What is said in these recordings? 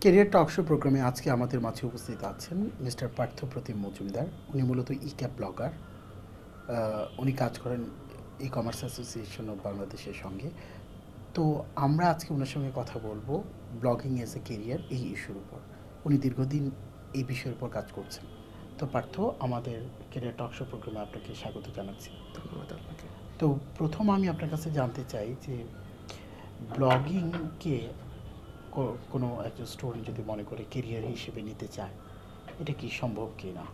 Career talk show প্রোগ্রামে আজকে আমাদের মাঝে উপস্থিত আছেন মিস্টার পার্থপ্রতিম মজুমদার। উনি মূলত ক্যাব ব্লগার। উনি কাজ করেন ই কমার্স অ্যাসোসিয়েশন অফ বাংলাদেশের সঙ্গে। তো আমরা আজকে ওনার সঙ্গে কথা বলবো ব্লগিং অ্যাজ এ কেরিয়ার এই ইস্যুর উপর। উনি দীর্ঘদিন এই বিষয়ের উপর কাজ করছেন। তো পার্থ, আমাদের ক্যারিয়ার টক শো প্রোগ্রামে আপনাকে স্বাগত জানাচ্ছি। ধন্যবাদ আপনাকে। তো প্রথম আমি আপনার কাছে জানতে চাই যে ব্লগিংকে কোনো একজন স্টুডেন্ট যদি মনে করে কেরিয়ার হিসেবে নিতে চায়, এটা কি সম্ভব কি না?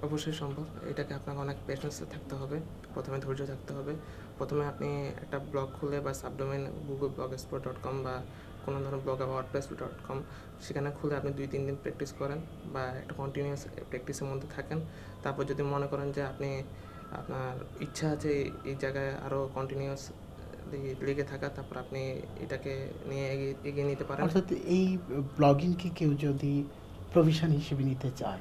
অবশ্যই সম্ভব। এটাকে আপনাকে অনেক পেশেন্স থাকতে হবে, প্রথমে ধৈর্য থাকতে হবে। প্রথমে আপনি একটা ব্লগ খুলে বা সাবডোমেন google.blogspot.com বা কোনো ধরনের ব্লগ wordpress.com সেখানে খুলে আপনি 2-3 দিন প্র্যাকটিস করেন বা একটা কন্টিনিউয়াস প্র্যাকটিসের মধ্যে থাকেন। তারপর যদি মনে করেন যে আপনার ইচ্ছা আছে এই জায়গায় আরও কন্টিনিউয়াস লেগে থাকা, তারপর আপনি এটাকে নিয়ে এগিয়ে নিতে পারেন। অর্থাৎ এই ব্লগিংকে কেউ যদি প্রফেশন হিসেবে নিতে চায়,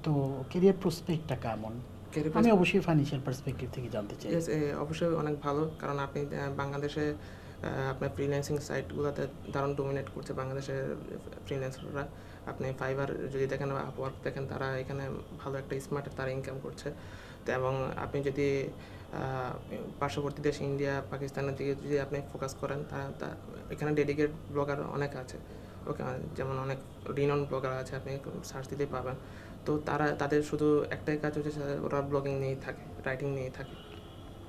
তো কেরিয়ার প্রসপেক্টটা কেমন? আমি অবশ্যই ফাইন্যান্সিয়াল পার্সপেক্টিভ থেকে জানতে চাই। অবশ্যই অনেক ভালো, কারণ আপনি বাংলাদেশে আপনার ফ্রিল্যান্সিং সাইটগুলোতে দারুণ ডোমিনেট করছে বাংলাদেশের ফ্রিল্যান্সাররা। আপনি ফাইবার যদি দেখেন বা আপওয়ার্ক দেখেন, তারা এখানে ভালো একটা স্মার্ট তারা ইনকাম করছে। তো এবং আপনি যদি পার্শ্ববর্তী দেশ ইন্ডিয়া পাকিস্তানের দিকে যদি আপনি ফোকাস করেন, তা এখানে ডেডিকেট ব্লগার অনেক আছে। ওকে, যেমন অনেক রিনন ব্লগার আছে, আপনি সার্চ দিতেই পাবেন। তো তাদের শুধু একটাই কাজ হচ্ছে, ওরা ব্লগিং নিয়েই থাকে, রাইটিং নিয়েই থাকে।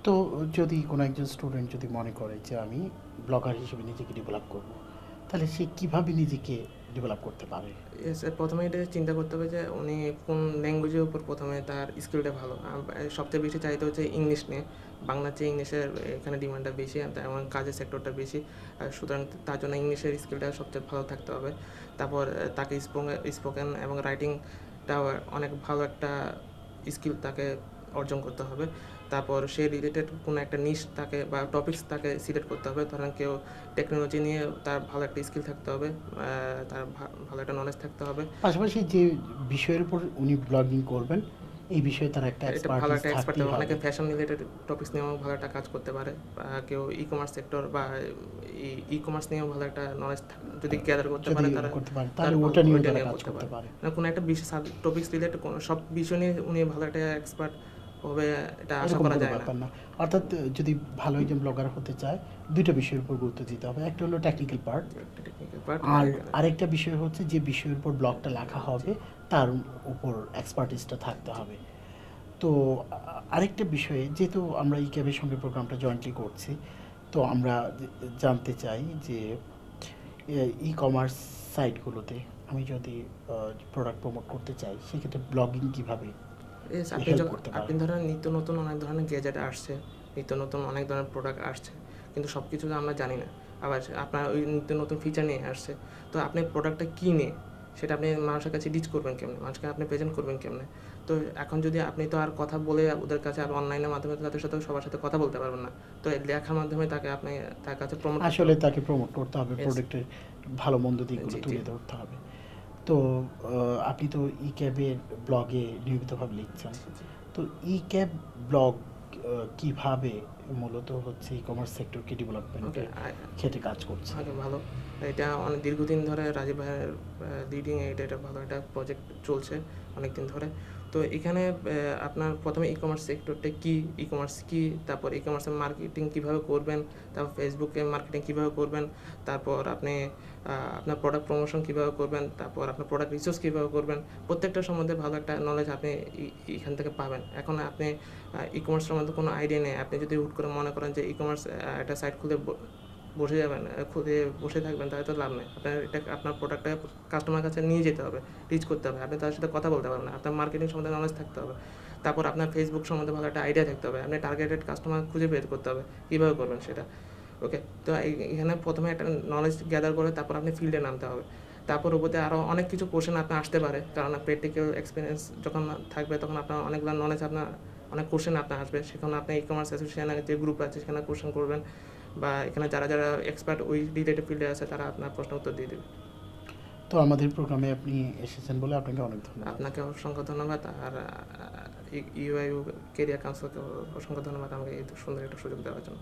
তো যদি কোনো একজন স্টুডেন্ট যদি মনে করে যে আমি ব্লগার হিসেবে নিজেকে ডেভেলপ করব, তাহলে সে কীভাবে নিজেকে ডেভেলপ করতে পারে? প্রথমে এটা চিন্তা করতে হবে যে উনি কোন ল্যাঙ্গুয়েজের উপর প্রথমে তার স্কিলটা ভালো। সবচেয়ে বেশি চাইতে হচ্ছে ইংলিশ নিয়ে। বাংলার চেয়ে ইংলিশের এখানে ডিমান্ডটা বেশি এবং কাজের সেক্টরটা বেশি। সুতরাং তার জন্য ইংলিশের স্কিলটা সবচেয়ে ভালো থাকতে হবে। তারপর তাকে স্পোকেন এবং রাইটিংটাও অনেক ভালো একটা স্কিল তাকে অর্জন করতে হবে। তারপর সে রিলেটেড কোনো একটা নিশ তাকে বা টপিকস তাকে সিলেক্ট করতে হবে। ধরেন কেউ টেকনোলজি নিয়ে তার ভালো একটা স্কিল থাকতে হবে, তার ভালো একটা নলেজ থাকতে হবে। পাশাপাশি যে বিষয়ের উপর উনি ব্লগিং করবেন, এই বিষয়ে তার একটা ভালো একটা এক্সপার্ট থাকতে হবে। হবে। অনেকে ফ্যাশন রিলেটেড টপিকস নিয়েও ভালো একটা কাজ করতে পারে, কেউ ই কমার্স সেক্টর বা ই কমার্স নিয়েও ভালো একটা নলেজ যদি গ্যাদার করতে পারে, তাহলে ওটা নিয়েও তারা কাজ করতে পারে। কোনো একটা বিশেষ টপিকস রিলেটেড সব বিষয় নিয়ে উনি ভালো একটা এক্সপার্ট হবে, এটা আশা করা যায় না। অর্থাৎ যদি ভালো একজন ব্লগার হতে চায়, দুটো বিষয়ের উপর গুরুত্ব দিতে হবে। একটা হলো টেকনিক্যাল পার্ট, আর আরেকটা বিষয় হচ্ছে যে বিষয়ের উপর ব্লগটা লেখা হবে তার উপর এক্সপার্টিসটা থাকতে হবে। তো আরেকটা বিষয়ে, যেহেতু আমরা ই ক্যাবের সঙ্গে প্রোগ্রামটা জয়েন্টলি করছি, তো আমরা জানতে চাই যে ই কমার্স সাইটগুলোতে আমি যদি প্রোডাক্ট প্রমোট করতে চাই, সেক্ষেত্রে ব্লগিং কীভাবে আপনি ধরেন নিত্য নতুন অনেক ধরনের গ্যাজেট আসছে, নিত্য নতুন অনেক ধরনের প্রোডাক্ট আসছে, কিন্তু সব কিছু তো আমরা জানি না। আবার আপনার ওই নিত্য নতুন ফিচার নিয়ে আসছে, তো আপনি প্রোডাক্টটা কী নিয়ে সেটা আপনি মানুষের কাছে রিচ করবেন কেমনে, মানুষকে আপনি প্রেজেন্ট করবেন কেমনে? তো এখন যদি আপনি তো আর কথা বলে ওদের কাছে আর অনলাইনের মাধ্যমে তাদের সাথে সবার সাথে কথা বলতে পারবেন না, তো লেখার মাধ্যমে আপনি তার কাছে তাকে প্রমোট করতে হবে, প্রোডাক্টের ভালো মন্দ দিকগুলো তুলে ধরতে হবে। তো আপনি তো ই ক্যাবের ব্লগে নিয়মিতভাবে লিখছেন, তো ই ক্যাব ব্লগ কিভাবে মূলত হচ্ছে ই কমার্স সেক্টরকে ডেভেলপমেন্টের ক্ষেত্রে কাজ করছে? ভালো, এটা অনেক দীর্ঘদিন ধরে রাজীব ভাইয়ের লিডিং এটা ভালো একটা প্রজেক্ট চলছে অনেক দিন ধরে। তো এখানে আপনার প্রথমে ই কমার্স সেক্টরটা কী, ই কমার্স কী, তারপর ই কমার্সের মার্কেটিং কীভাবে করবেন, তারপর ফেসবুকে মার্কেটিং কীভাবে করবেন, তারপর আপনি আপনার প্রোডাক্ট প্রমোশন কীভাবে করবেন, তারপর আপনার প্রোডাক্ট রিসার্চ কীভাবে করবেন, প্রত্যেকটার সম্বন্ধে ভালো একটা নলেজ আপনি এখান থেকে পাবেন। এখন আপনি ই কমার্স সম্বন্ধে কোনো আইডিয়া নেই, আপনি যদি হুট করে মনে করেন যে ই কমার্স একটা সাইট খুলে বসে যাবেন, খুলে বসে থাকবেন, তাহলে তো লাভ নেই। আপনার প্রোডাক্টটা কাস্টমার কাছে নিয়ে যেতে হবে, রিচ করতে হবে, আপনি তার সাথে কথা বলতে পারবেন না, আপনার মার্কেটিং সম্বন্ধে নলেজ থাকতে হবে। তারপর আপনার ফেসবুক সম্বন্ধে ভালো একটা আইডিয়া থাকতে হবে, আপনি টার্গেটেড কাস্টমার খুঁজে বের করতে হবে, কীভাবে করবেন সেটা। ওকে, তো এখানে প্রথমে একটা নলেজ গ্যাদার করে তারপর আপনি ফিল্ডে নামতে হবে। তারপর ওপরে আরও অনেক কিছু কোশ্চেন আপনার আসতে পারে, কারণ প্র্যাকটিক্যাল এক্সপিরিয়েন্স যখন থাকবে তখন আপনার অনেকগুলো নলেজ, আপনার অনেক কোশ্চেন আপনার আসবে। সেখানে আপনি ই কমার্স অ্যাসোসিয়েশনের যে গ্রুপ আছে সেখানে কোশ্চেন করবেন, বা এখানে যারা যারা এক্সপার্ট ওই রিলেটেড ফিল্ডে আছে তারা আপনার প্রশ্ন উত্তর দিয়ে দেবে। তো আমাদের প্রোগ্রামে আপনি এসেছেন বলে আপনাকে অনেক ধন্যবাদ। আপনাকে অসংখ্য ধন্যবাদ, আর ইউআইইউ কেরিয়ার কাউন্সিলকে অসংখ্য ধন্যবাদ আমাকে এই সুন্দর একটা সুযোগ দেওয়ার জন্য।